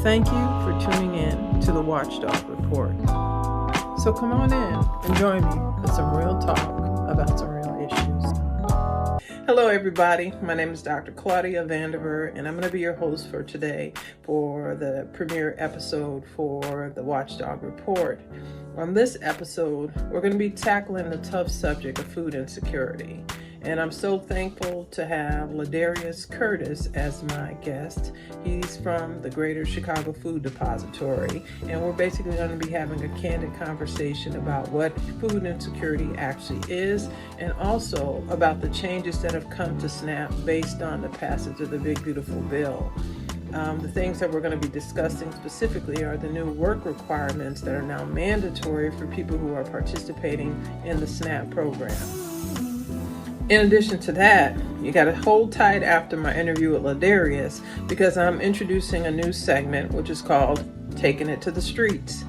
Thank you for tuning in to the Watchdog Report. So come on in and join me for some real talk about some real issues. Hello everybody, my name is Dr. Claudia Vandiver and I'm going to be your host for today for the premiere episode for the Watchdog Report. On this episode, we're going to be tackling the tough subject of food insecurity. And I'm so thankful to have LaDarius Curtis as my guest. He's from the Greater Chicago Food Depository, and we're basically going to be having a candid conversation about what food insecurity actually is, and also about the changes that have come to SNAP based on the passage of the Big Beautiful Bill. The things that we're going to be discussing specifically are the new work requirements that are now mandatory for people who are participating in the SNAP program. In addition to that, you got to hold tight after my interview with LaDarius because I'm introducing a new segment which is called Taking It to the Streets.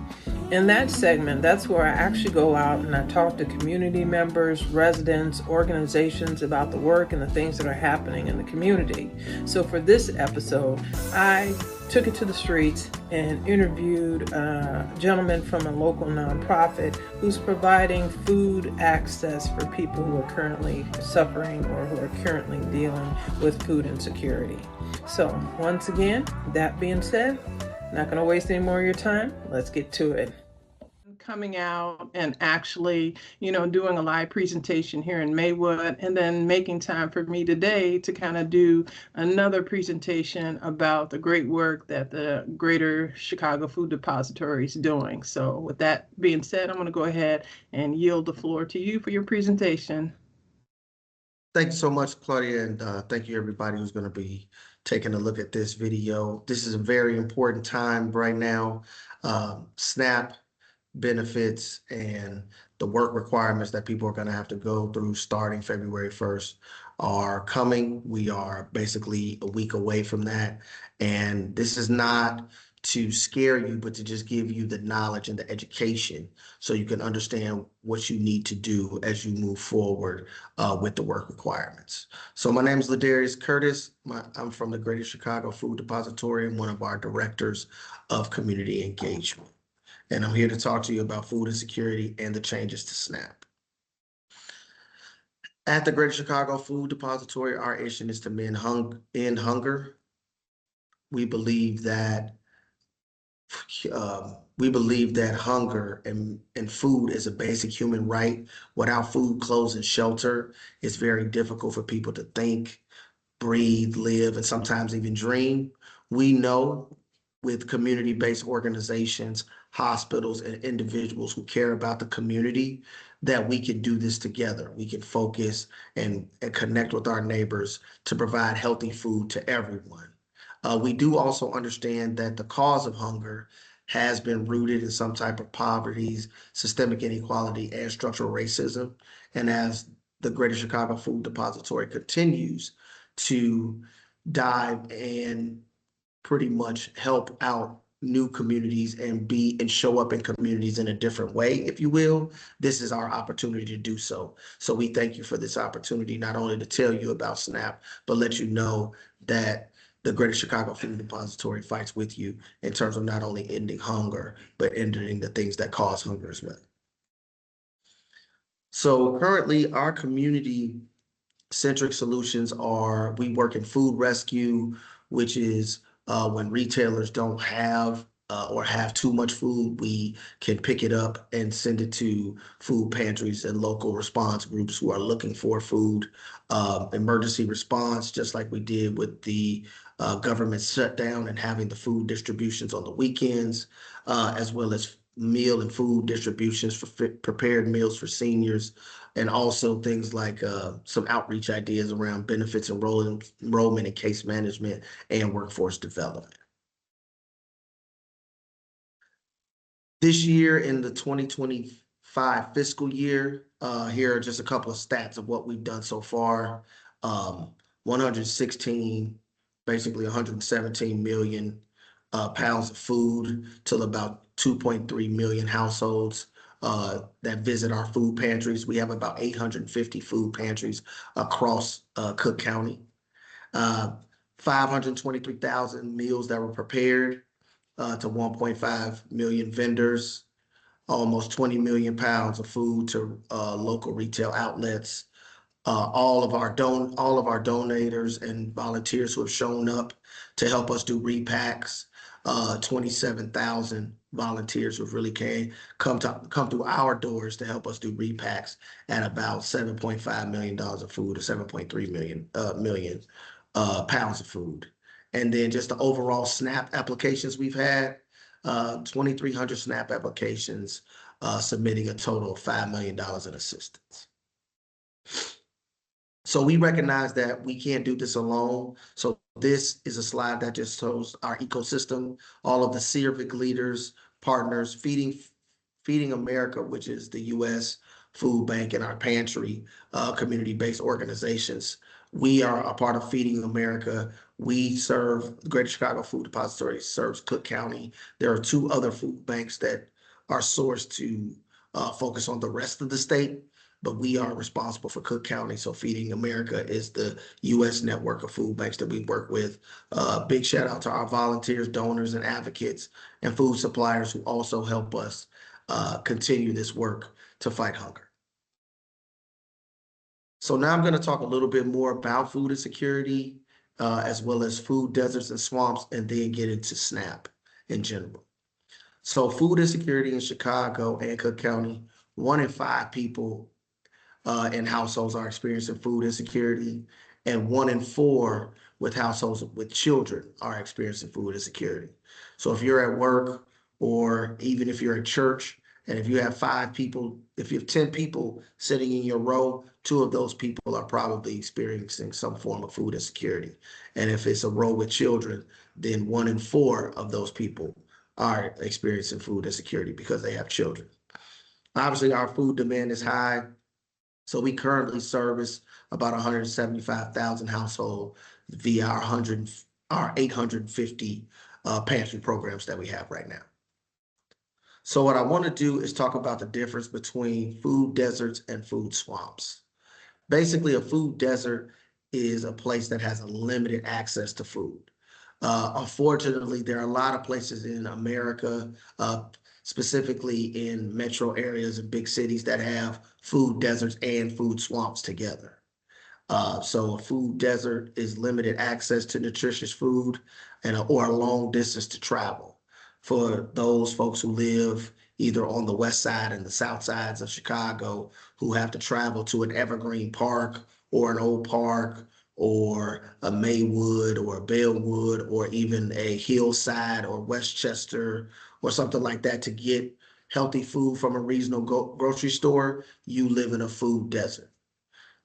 In that segment, that's where I actually go out and I talk to community members, residents, organizations about the work and the things that are happening in the community. So for this episode, I took it to the streets and interviewed a gentleman from a local nonprofit who's providing food access for people who are currently suffering or who are currently dealing with food insecurity. So once again, that being said, not going to waste any more of your time. Let's get to it. Coming out and actually, doing a live presentation here in Maywood, and then making time for me today to kind of do another presentation about the great work that the Greater Chicago Food Depository is doing. So with that being said, I'm going to go ahead and yield the floor to you for your presentation. Thank you so much, Claudia, and thank you everybody who's going to be taking a look at this video. This is a very important time right now. SNAP benefits and the work requirements that people are going to have to go through starting February 1st are coming. We are basically a week away from that. And this is not to scare you, but to just give you the knowledge and the education so you can understand what you need to do as you move forward with the work requirements. So my name is LaDarius Curtis. I'm from the Greater Chicago Food Depository and one of our directors of community engagement. And I'm here to talk to you about food insecurity and the changes to SNAP. At the Greater Chicago Food Depository, our mission is to end hunger. We believe that hunger and food is a basic human right. Without food, clothes, and shelter, it's very difficult for people to think, breathe, live, and sometimes even dream. We know with community-based organizations, hospitals, and individuals who care about the community, that we can do this together. We can focus and connect with our neighbors to provide healthy food to everyone. We do also understand that the cause of hunger has been rooted in some type of poverty, systemic inequality, and structural racism. And as the Greater Chicago Food Depository continues to dive and pretty much help out new communities and show up in communities in a different way, if you will, this is our opportunity to do so. So we thank you for this opportunity, not only to tell you about SNAP, but let you know that the Greater Chicago Food Depository fights with you in terms of not only ending hunger, but ending the things that cause hunger as well. So currently our community-centric solutions are, we work in food rescue, which is when retailers don't have or have too much food, we can pick it up and send it to food pantries and local response groups who are looking for food. Emergency response, just like we did with the government shutdown and having the food distributions on the weekends, as well as meal and food distributions for prepared meals for seniors, and also things like some outreach ideas around benefits enrollment and case management and workforce development. This year in the 2025 fiscal year, here are just a couple of stats of what we've done so far. 117 million pounds of food to about 2.3 million households that visit our food pantries. We have about 850 food pantries across Cook County. 523,000 meals that were prepared, to 1.5 million vendors, almost 20 million pounds of food to local retail outlets. All of our donators and volunteers who have shown up to help us do repacks. 27,000 volunteers who really come through our doors to help us do repacks at about $7.5 million of food, or 7.3 million pounds of food. And then just the overall SNAP applications we've had, 2,300 SNAP applications, submitting a total of $5 million in assistance. So we recognize that we can't do this alone. So this is a slide that just shows our ecosystem, all of the civic leaders, partners, Feeding America, which is the U.S. Food Bank, and our pantry, community-based organizations. We are a part of Feeding America. We serve the Greater Chicago Food Depository, serves Cook County. There are 2 other food banks that are sourced to focus on the rest of the state, but we are responsible for Cook County. So Feeding America is the U.S. network of food banks that we work with. Big shout out to our volunteers, donors, and advocates, and food suppliers who also help us continue this work to fight hunger. So now I'm going to talk a little bit more about food insecurity, as well as food deserts and swamps, and then get into SNAP in general. So food insecurity in Chicago and Cook County, 1 in 5 people in households are experiencing food insecurity, and 1 in 4 with households with children are experiencing food insecurity. So if you're at work, or even if you're at church, and if you have 5 people, if you have 10 people sitting in your row, 2 of those people are probably experiencing some form of food insecurity. And if it's a row with children, then 1 in 4 of those people are experiencing food insecurity because they have children. Obviously, our food demand is high. So we currently service about 175,000 households via our 850 pantry programs that we have right now. So what I want to do is talk about the difference between food deserts and food swamps. Basically, a food desert is a place that has a limited access to food. Unfortunately, there are a lot of places in America, specifically in metro areas and big cities, that have food deserts and food swamps together. So a food desert is limited access to nutritious food or a long distance to travel. For those folks who live either on the west side and the south sides of Chicago, who have to travel to an evergreen park or an old park or a Maywood or a Bellwood or even a Hillside or Westchester or something like that to get healthy food from a regional grocery store, you live in a food desert.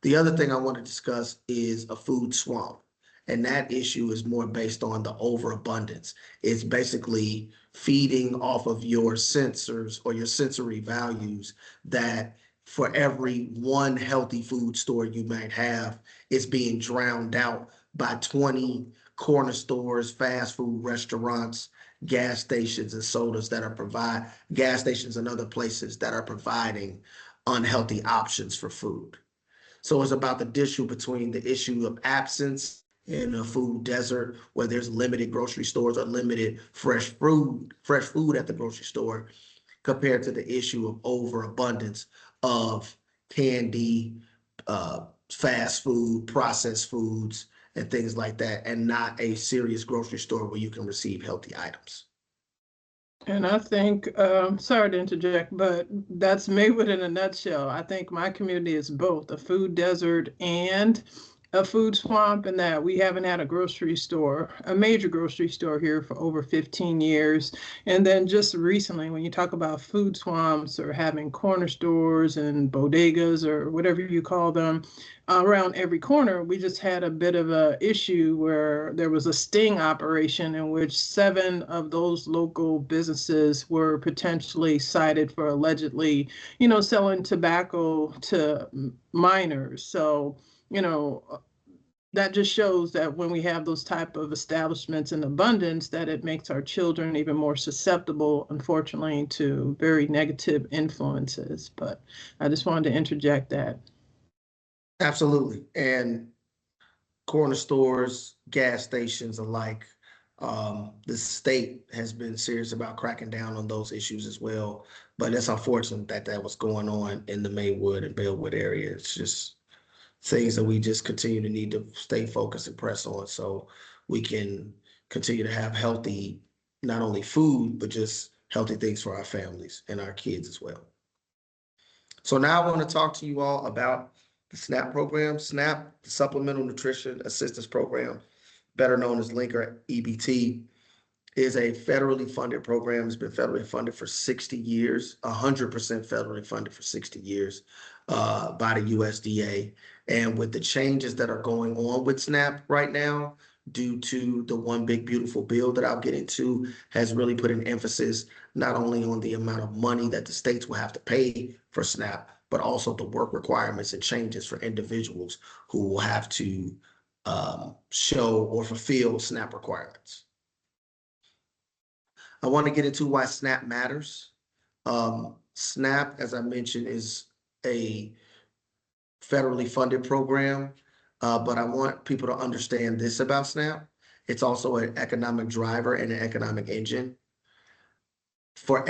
The other thing I want to discuss is a food swamp. And that issue is more based on the overabundance. It's basically feeding off of your sensors or your sensory values, that for every 1 healthy food store you might have, it's being drowned out by 20 corner stores, fast food restaurants, gas stations and sodas that are gas stations and other places that are providing unhealthy options for food. So it's about the issue between the issue of absence in a food desert where there's limited grocery stores or limited fresh food at the grocery store, compared to the issue of overabundance of candy, fast food, processed foods, and things like that, and not a serious grocery store where you can receive healthy items. And I think, sorry to interject, but that's Maywood in a nutshell. I think my community is both a food desert and a food swamp, in that we haven't had a grocery store, a major grocery store here, for over 15 years. And then just recently, when you talk about food swamps or having corner stores and bodegas or whatever you call them around every corner, we just had a bit of a issue where there was a sting operation in which 7 of those local businesses were potentially cited for allegedly, selling tobacco to minors. So, that just shows that when we have those type of establishments in abundance, that it makes our children even more susceptible, unfortunately, to very negative influences. But I just wanted to interject that. Absolutely. And corner stores, gas stations alike The state has been serious about cracking down on those issues as well. But it's unfortunate that that was going on in the Maywood and Bellwood area. It's just things that we just continue to need to stay focused and press on so we can continue to have healthy, not only food, but just healthy things for our families and our kids as well. So now I want to talk to you all about the SNAP program. SNAP, the Supplemental Nutrition Assistance Program, better known as Linker EBT, is a federally funded program. It's been federally funded for 60 years, 100% federally funded for 60 years by the USDA. And with the changes that are going on with SNAP right now, due to the one big beautiful bill that I'll get into, has really put an emphasis not only on the amount of money that the states will have to pay for SNAP, but also the work requirements and changes for individuals who will have to show or fulfill SNAP requirements. I want to get into why SNAP matters. SNAP, as I mentioned, is a federally funded program, but I want people to understand this about SNAP. It's also an economic driver and an economic engine. I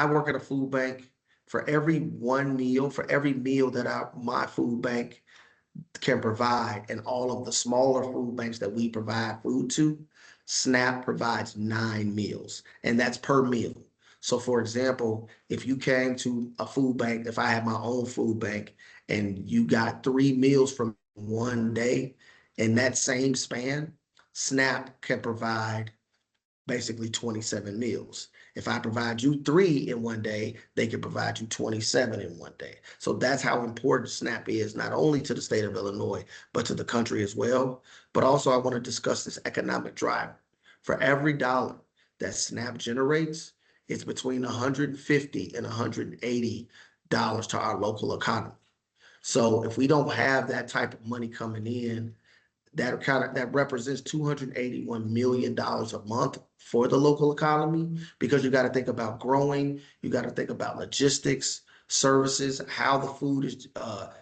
work at a food bank. For every meal that my food bank can provide, and all of the smaller food banks that we provide food to, SNAP provides 9 meals, and that's per meal. So for example, if you came to a food bank, if I had my own food bank and you got 3 meals from one day in that same span, SNAP can provide basically 27 meals. If I provide you 3 in one day, they can provide you 27 in one day. So that's how important SNAP is, not only to the state of Illinois, but to the country as well. But also, I want to discuss this economic driver. For every dollar that SNAP generates, it's between $150 and $180 to our local economy. So if we don't have that type of money coming in, that represents $281 million a month for the local economy, because you got to think about growing, you got to think about logistics, services, how the food is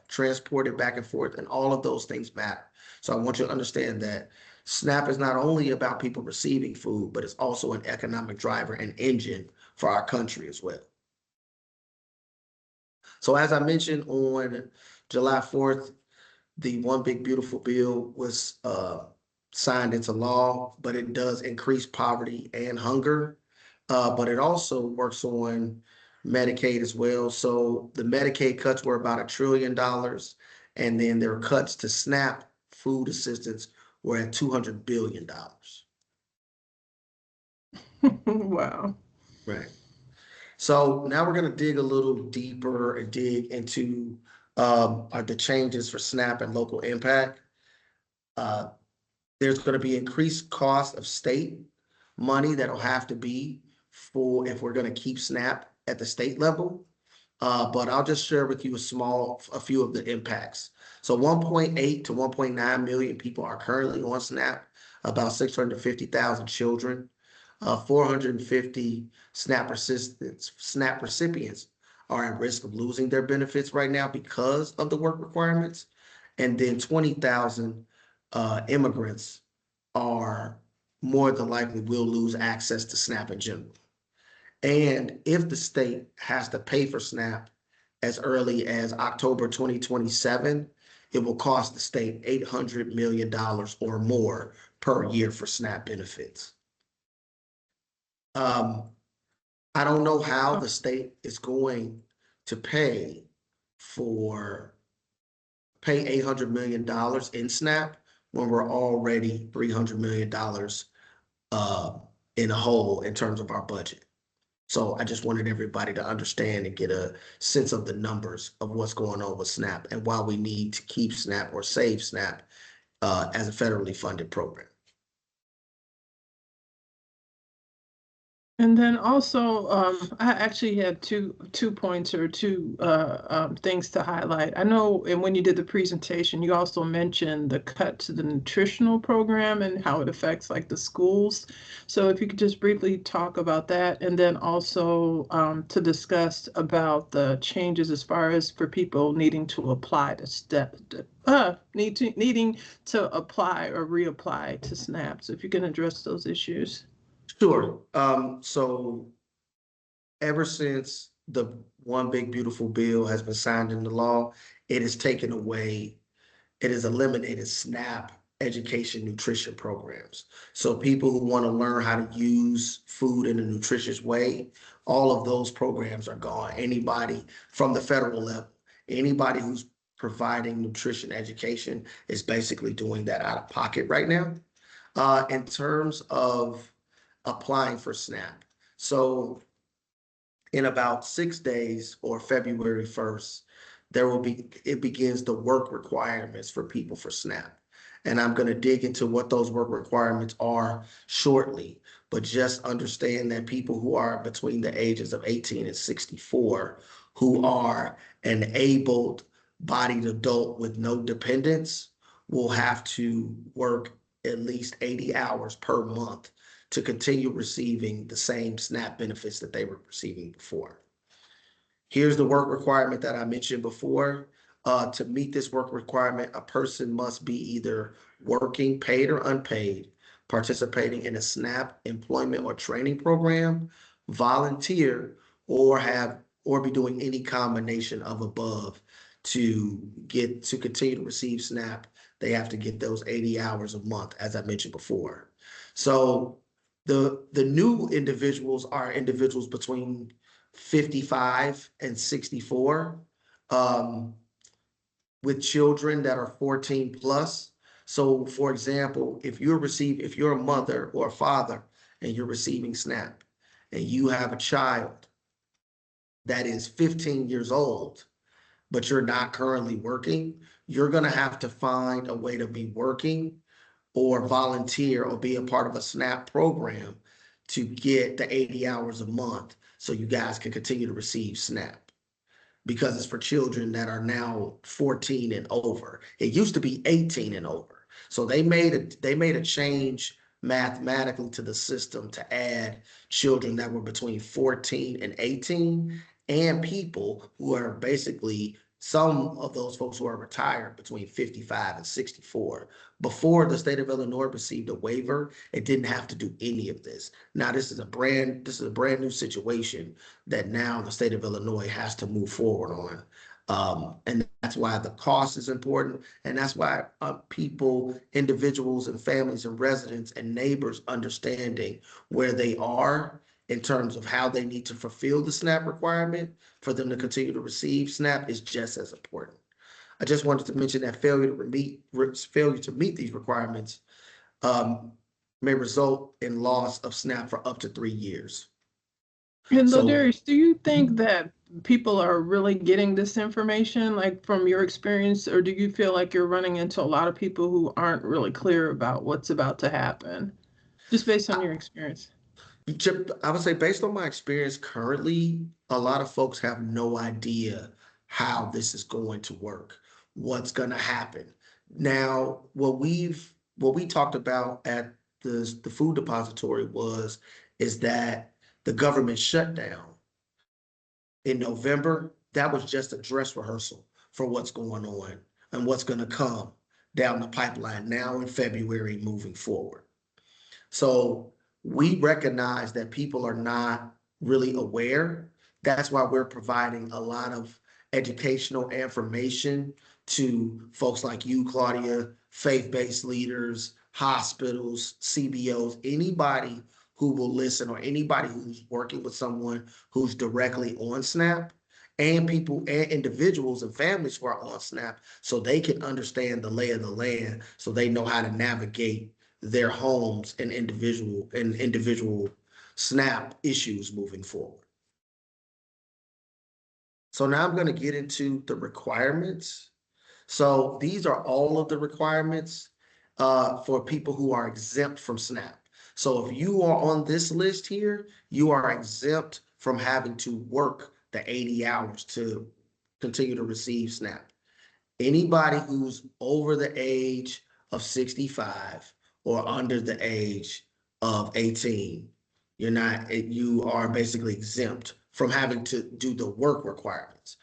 transported back and forth, and all of those things matter. So I want you to understand that SNAP is not only about people receiving food, but it's also an economic driver and engine for our country as well. So as I mentioned, on July 4th, the one big beautiful bill was signed into law, but it does increase poverty and hunger. But it also works on Medicaid as well. So the Medicaid cuts were about $1 trillion, and then their cuts to SNAP food assistance were at $200 billion. Wow. Right. So now we're going to dig a little deeper and dig into the changes for SNAP and local impact. Uh, there's going to be increased cost of state money that'll have to be for if we're going to keep SNAP at the state level. But I'll just share with you a few of the impacts. So 1.8 to 1.9 million people are currently on SNAP, about 650,000 children. 450 SNAP recipients are at risk of losing their benefits right now because of the work requirements. And then 20,000 immigrants are more than likely will lose access to SNAP in general. And if the state has to pay for SNAP as early as October 2027, it will cost the state $800 million or more per year for SNAP benefits. I don't know how the state is going to pay $800 million in SNAP when we're already $300 million in a hole in terms of our budget. So I just wanted everybody to understand and get a sense of the numbers of what's going on with SNAP and why we need to keep SNAP or save SNAP as a federally funded program. And then also, I actually had two points or two things to highlight. I know, and when you did the presentation, you also mentioned the cut to the nutritional program and how it affects like the schools. So if you could just briefly talk about that, and then also to discuss about the changes as far as for people needing to apply to needing to apply or reapply to SNAP. So if you can address those issues. Sure. So ever since the One Big Beautiful Bill has been signed into law, it has taken away, it has eliminated SNAP education nutrition programs. So people who want to learn how to use food in a nutritious way, all of those programs are gone. Anybody from the federal level, anybody who's providing nutrition education is basically doing that out of pocket right now. In terms of applying for SNAP. So in about 6 days or February 1st, it begins the work requirements for people for SNAP. And I'm going to dig into what those work requirements are shortly, but just understand that people who are between the ages of 18 and 64, who are an able bodied adult with no dependents, will have to work at least 80 hours per month to continue receiving the same SNAP benefits that they were receiving before. Here's the work requirement that I mentioned before. To meet this work requirement, a person must be either working, paid or unpaid, participating in a SNAP employment or training program, volunteer, or be doing any combination of above to continue to receive SNAP. They have to get those 80 hours a month, as I mentioned before. So the new individuals are individuals between 55 and 64, um, with children that are 14 plus. So for example, if you're a mother or a father and you're receiving SNAP and you have a child that is 15 years old, but you're not currently working, you're gonna have to find a way to be working or volunteer or be a part of a SNAP program to get the 80 hours a month so you guys can continue to receive SNAP, because it's for children that are now 14 and over. It used to be 18 and over. So they made a change mathematically to the system to add children that were between 14 and 18, and people who are basically, some of those folks who are retired between 55 and 64. Before the state of Illinois received a waiver, it didn't have to do any of this. Now this is a brand new situation that now the state of Illinois has to move forward on. And that's why the cost is important. And that's why people, individuals and families and residents and neighbors understanding where they are in terms of how they need to fulfill the SNAP requirement for them to continue to receive SNAP is just as important. I just wanted to mention that failure to meet these requirements um, may result in loss of SNAP for up to 3 years. And So LaDarius, do you think that people are really getting this information, like from your experience, or do you feel like you're running into a lot of people who aren't really clear about what's about to happen, just based on your experience? I would say, based on my experience currently, a lot of folks have no idea how this is going to work, what's going to happen. Now, what we talked about at the food depository is that the government shutdown in November, that was just a dress rehearsal for what's going on and what's going to come down the pipeline now in February moving forward. So we recognize that people are not really aware. That's why we're providing a lot of educational information to folks like you, Claudia, faith-based leaders, hospitals, CBOs, anybody who will listen, or anybody who's working with someone who's directly on SNAP, and people and individuals and families who are on SNAP, so they can understand the lay of the land, so they know how to navigate their homes and individual SNAP issues moving forward. So now I'm going to get into the requirements. So these are all of the requirements for people who are exempt from SNAP. So if you are on this list here, you are exempt from having to work the 80 hours to continue to receive SNAP. Anybody who's over the age of 65 or under the age of 18, you are basically exempt from having to do the work requirements.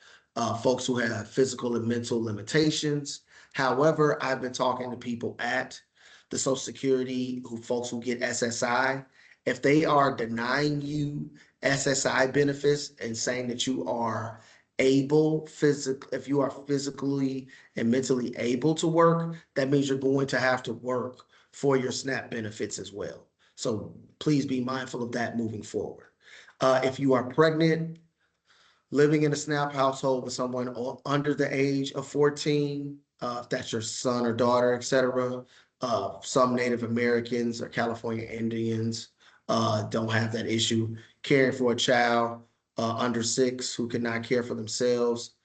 Folks who have physical and mental limitations. However, I've been talking to people at the Social Security, folks who get SSI. If they are denying you SSI benefits and saying that you are if you are physically and mentally able to work, that means you're going to have to work for your SNAP benefits as well. So please be mindful of that moving forward. If you are pregnant, living in a SNAP household with someone under the age of 14, if that's your son or daughter, etc. Some Native Americans or California Indians don't have that issue. Caring for a child under 6 who cannot care for themselves,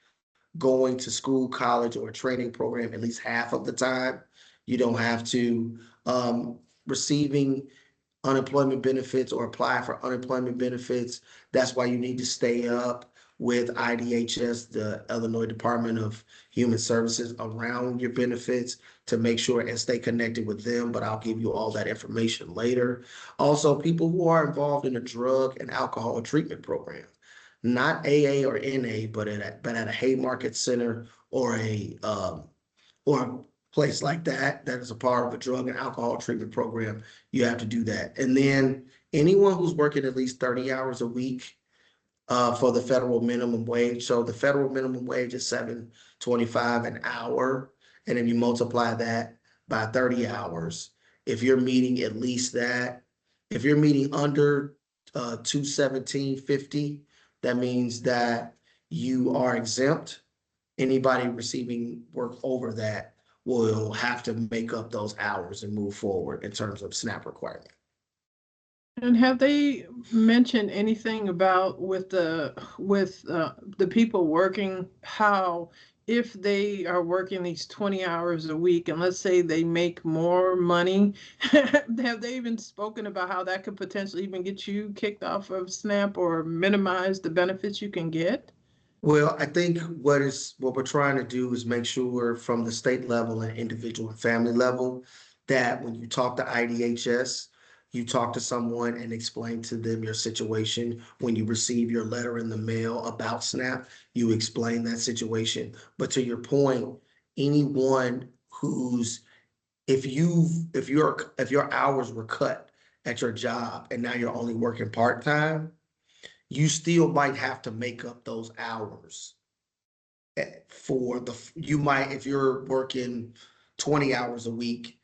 going to school, college, or a training program at least half of the time. You don't have to. Receiving unemployment benefits or apply for unemployment benefits. That's why you need to stay up with IDHS, the Illinois Department of Human Services, around your benefits to make sure and stay connected with them. But I'll give you all that information later. Also, people who are involved in a drug and alcohol treatment program, not AA or NA, but at a Haymarket Center or a place like that is a part of a drug and alcohol treatment program, you have to do that. And then anyone who's working at least 30 hours a week for the federal minimum wage. So the federal minimum wage is $7.25 an hour. And then you multiply that by 30 hours. If you're meeting at least that, if you're meeting under 217.50, that means that you are exempt. Anybody receiving work over that will have to make up those hours and move forward in terms of SNAP requirement. And have they mentioned anything about with the people working, how if they are working these 20 hours a week and let's say they make more money, have they even spoken about how that could potentially even get you kicked off of SNAP or minimize the benefits you can get? Well, I think what we're trying to do is make sure from the state level and individual and family level that when you talk to IDHS, you talk to someone and explain to them your situation. When you receive your letter in the mail about SNAP, you explain that situation. But to your point, anyone who's if your hours were cut at your job and now you're only working part-time, you still might have to make up those hours you might, if you're working 20 hours a week,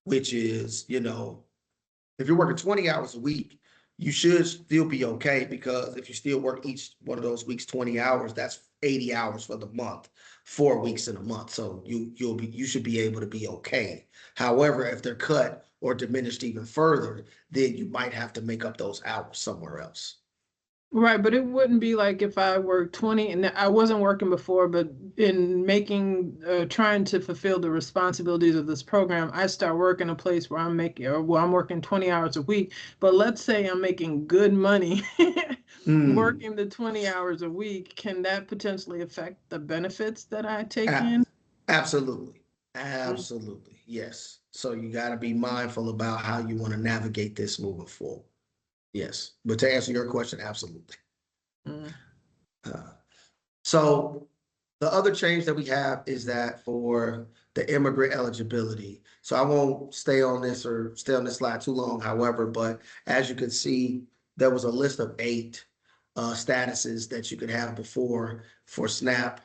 which is, if you're working 20 hours a week, you should still be okay, because if you still work each one of those weeks 20 hours, that's 80 hours for the month, 4 weeks in a month. So you should be able to be okay. However, if they're cut or diminished even further, then you might have to make up those hours somewhere else. Right, but it wouldn't be like if I worked 20 and I wasn't working before, but in trying to fulfill the responsibilities of this program, I start working a place where I'm working 20 hours a week. But let's say I'm making good money working the 20 hours a week. Can that potentially affect the benefits that I take in? Absolutely. Absolutely. Yes. So you got to be mindful about how you want to navigate this moving forward. Yes. But to answer your question, absolutely. Mm. So the other change that we have is that for the immigrant eligibility. So I won't stay on this slide too long, however, but as you can see, there was a list of 8 statuses that you could have before for SNAP,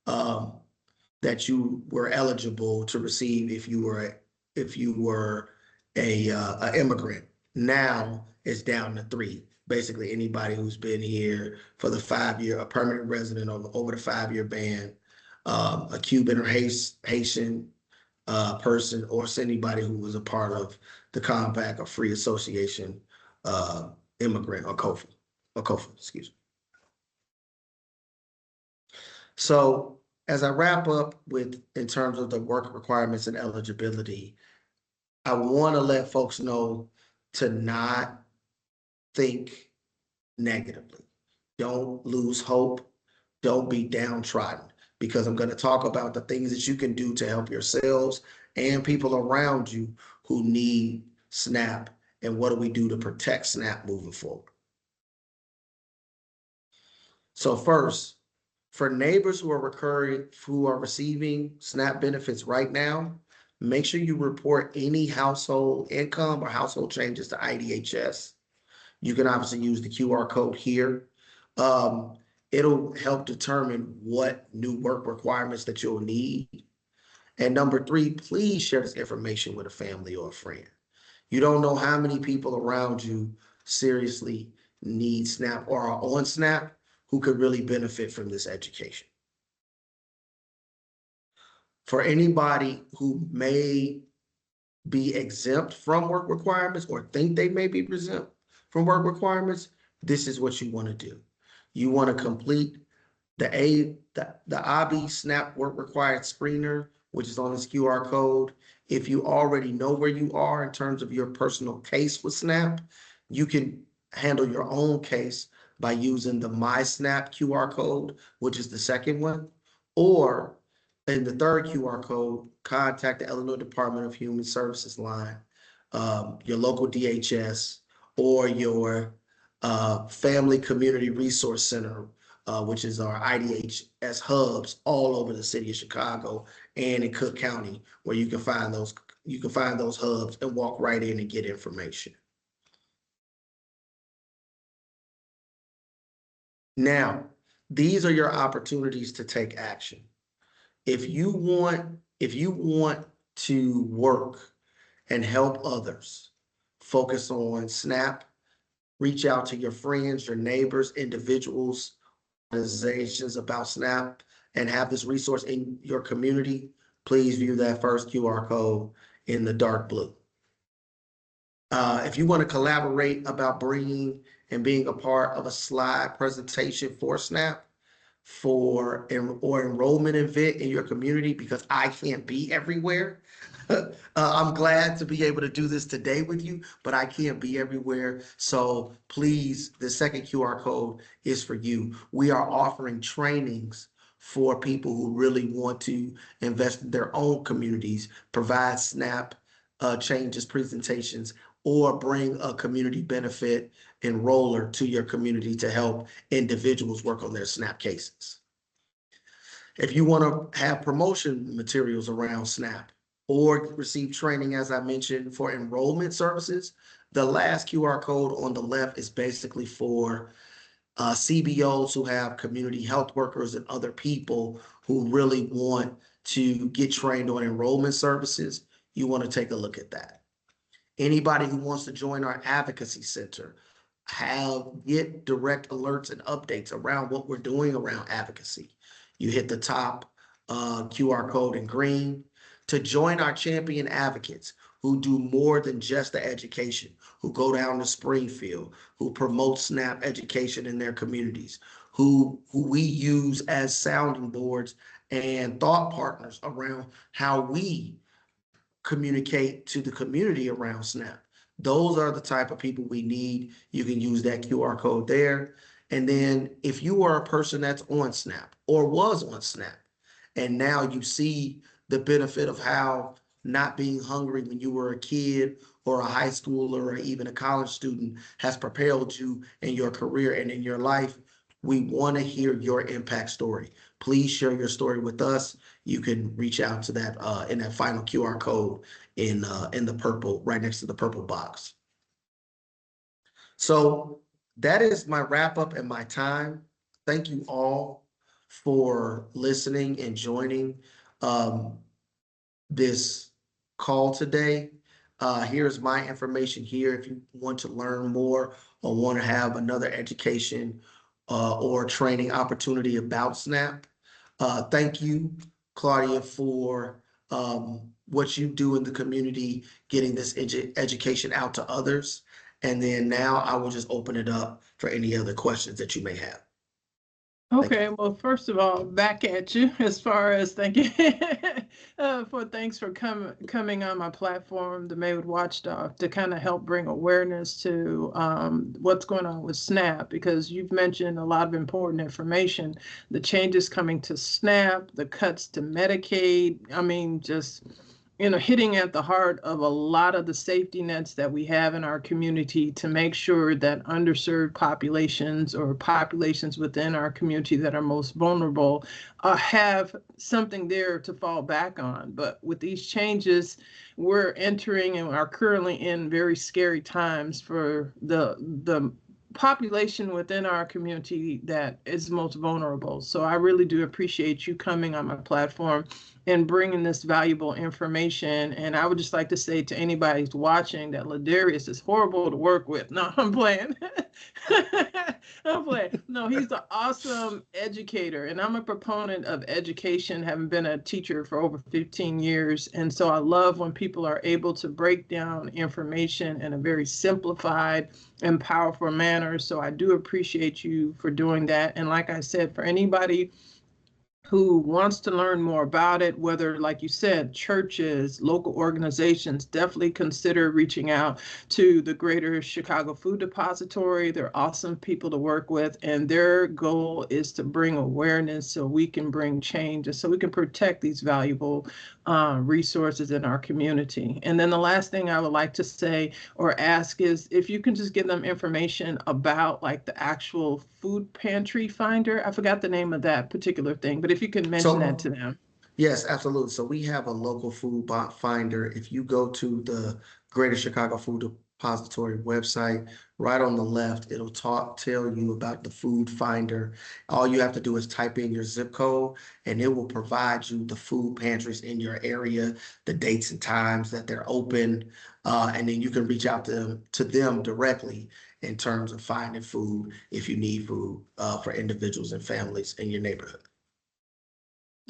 that you were eligible to receive if you were a immigrant. Now it's down to 3. Basically, anybody who's been here for the 5-year, a permanent resident over the 5-year ban, a Cuban or Haitian person, or anybody who was a part of the Compact or Free Association immigrant, or COFA, excuse me. So as I wrap up in terms of the work requirements and eligibility, I want to let folks know to not think negatively. Don't lose hope. Don't be downtrodden, because I'm going to talk about the things that you can do to help yourselves and people around you who need SNAP, and what do we do to protect SNAP moving forward. So first, for neighbors who are receiving SNAP benefits right now, make sure you report any household income or household changes to IDHS. You can obviously use the QR code here. It'll help determine what new work requirements that you'll need. And number three, please share this information with a family or a friend. You don't know how many people around you seriously need SNAP or are on SNAP who could really benefit from this education. For anybody who may be exempt from work requirements or think they may be exempt from work requirements, this is what you want to do. You want to complete the OBI SNAP work required screener, which is on this QR code. If you already know where you are in terms of your personal case with SNAP, you can handle your own case by using the My SNAP QR code, which is the second one, or in the third QR code, contact the Illinois Department of Human Services line, your local DHS, or your Family Community Resource Center, which is our IDHS hubs all over the city of Chicago and in Cook County, where you can find those hubs and walk right in and get information. Now, these are your opportunities to take action. If you want to work and help others, focus on SNAP, reach out to your friends, your neighbors, individuals, organizations about SNAP, and have this resource in your community, please view that first QR code in the dark blue. If you want to collaborate about bringing and being a part of a slide presentation for SNAP, or enrollment event in your community, because I can't be everywhere. I'm glad to be able to do this today with you, but I can't be everywhere. So please, the second QR code is for you. We are offering trainings for people who really want to invest in their own communities, provide SNAP changes presentations, or bring a community benefit enroller to your community to help individuals work on their SNAP cases. If you want to have promotion materials around SNAP or receive training, as I mentioned, for enrollment services, the last QR code on the left is basically for CBOs who have community health workers and other people who really want to get trained on enrollment services. You want to take a look at that. Anybody who wants to join our advocacy center, get direct alerts and updates around what we're doing around advocacy. You hit the top QR code in green. To join our champion advocates who do more than just the education, who go down to Springfield, who promote SNAP education in their communities, who we use as sounding boards and thought partners around how we communicate to the community around SNAP. Those are the type of people we need. You can use that QR code there. And then if you are a person that's on SNAP or was on SNAP, and now you see the benefit of how not being hungry when you were a kid or a high schooler or even a college student has propelled you in your career and in your life, we want to hear your impact story. Please share your story with us. You can reach out to that in that final QR code in the purple, right next to the purple box. So that is my wrap up and my time. Thank you all for listening and joining this call today. Here's my information here if you want to learn more or want to have another education or training opportunity about SNAP. Thank you, Claudia, for what you do in the community, getting this education out to others. And then now I will just open it up for any other questions that you may have. Thank Okay, well, first of all, back at you as far as thanking thanks for coming on my platform, the Maywood Watchdog, to kind of help bring awareness to what's going on with SNAP, because you've mentioned a lot of important information, the changes coming to SNAP, the cuts to Medicaid. I mean, just hitting at the heart of a lot of the safety nets that we have in our community to make sure that underserved populations or populations within our community that are most vulnerable have something there to fall back on. But with these changes, we're entering and are currently in very scary times for the population within our community that is most vulnerable. So I really do appreciate you coming on my platform and bringing this valuable information. And I would just like to say to anybody who's watching that LaDarius is horrible to work with. No, I'm playing. I'm playing. No, he's an awesome educator. And I'm a proponent of education, having been a teacher for over 15 years. And so I love when people are able to break down information in a very simplified and powerful manner. So I do appreciate you for doing that. And like I said, for anybody who wants to learn more about it, whether, like you said, churches, local organizations, definitely consider reaching out to the Greater Chicago Food Depository. They're awesome people to work with, and their goal is to bring awareness so we can bring change and so we can protect these valuable resources in our community. And then the last thing I would like to say or ask is if you can just give them information about like the actual food pantry finder. I forgot the name of that particular thing, but if you can mention that So to them. yes, absolutely. So we have a local food finder. If you go to the Greater Chicago Food Depository website, right on the left, it'll tell you about the food finder. All you have to do is type in your zip code and it will provide you the food pantries in your area, the dates and times that they're open. And then you can reach out to them directly in terms of finding food if you need food for individuals and families in your neighborhood.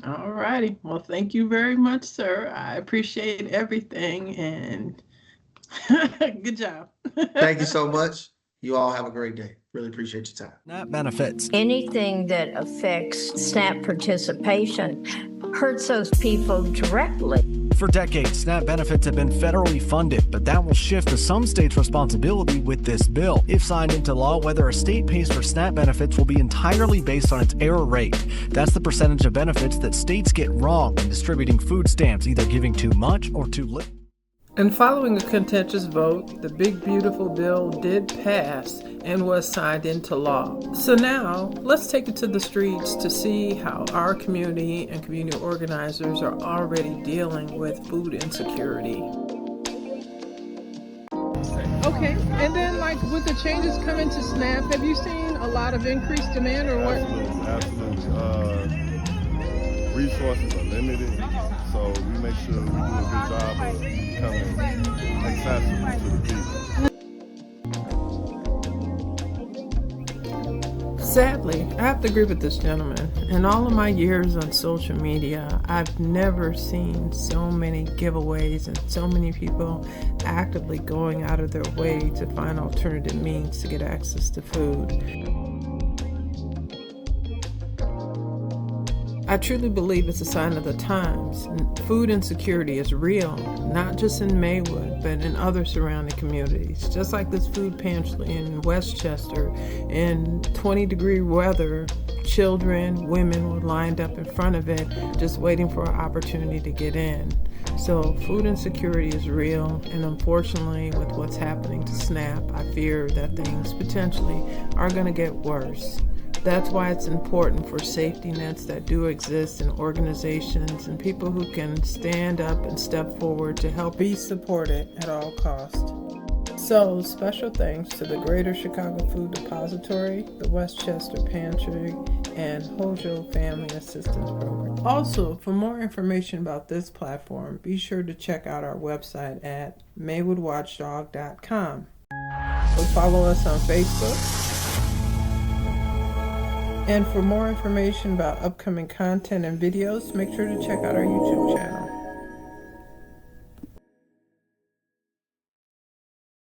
All righty. Well, thank you very much, sir. I appreciate everything and good job. Thank you so much. You all have a great day. Really appreciate your time. SNAP benefits. Anything that affects SNAP participation hurts those people directly. For decades, SNAP benefits have been federally funded, but that will shift to some states' responsibility with this bill. If signed into law, whether a state pays for SNAP benefits will be entirely based on its error rate. That's the percentage of benefits that states get wrong in distributing food stamps, either giving too much or too little. And following a contentious vote, the big beautiful bill did pass and was signed into law. So now let's take it to the streets to see how our community and community organizers are already dealing with food insecurity. Okay, and then like with the changes coming to SNAP, have you seen a lot of increased demand or what? Absolutely. Resources are limited, so we make sure we do a good job of becoming accessible to the people. Sadly, I have to agree with this gentleman. In all of my years on social media, I've never seen so many giveaways and so many people actively going out of their way to find alternative means to get access to food. I truly believe it's a sign of the times. Food insecurity is real, not just in Maywood, but in other surrounding communities. Just like this food pantry in Westchester, in 20-degree weather, children, women were lined up in front of it, just waiting for an opportunity to get in. So food insecurity is real, and unfortunately, with what's happening to SNAP, I fear that things potentially are going to get worse. That's why it's important for safety nets that do exist in organizations and people who can stand up and step forward to help be supported at all costs. So, special thanks to the Greater Chicago Food Depository, the Westchester Pantry, and Hojo Family Assistance Program. Also, for more information about this platform, be sure to check out our website at maywoodwatchdog.com. So follow us on Facebook. And for more information about upcoming content and videos, make sure to check out our YouTube channel.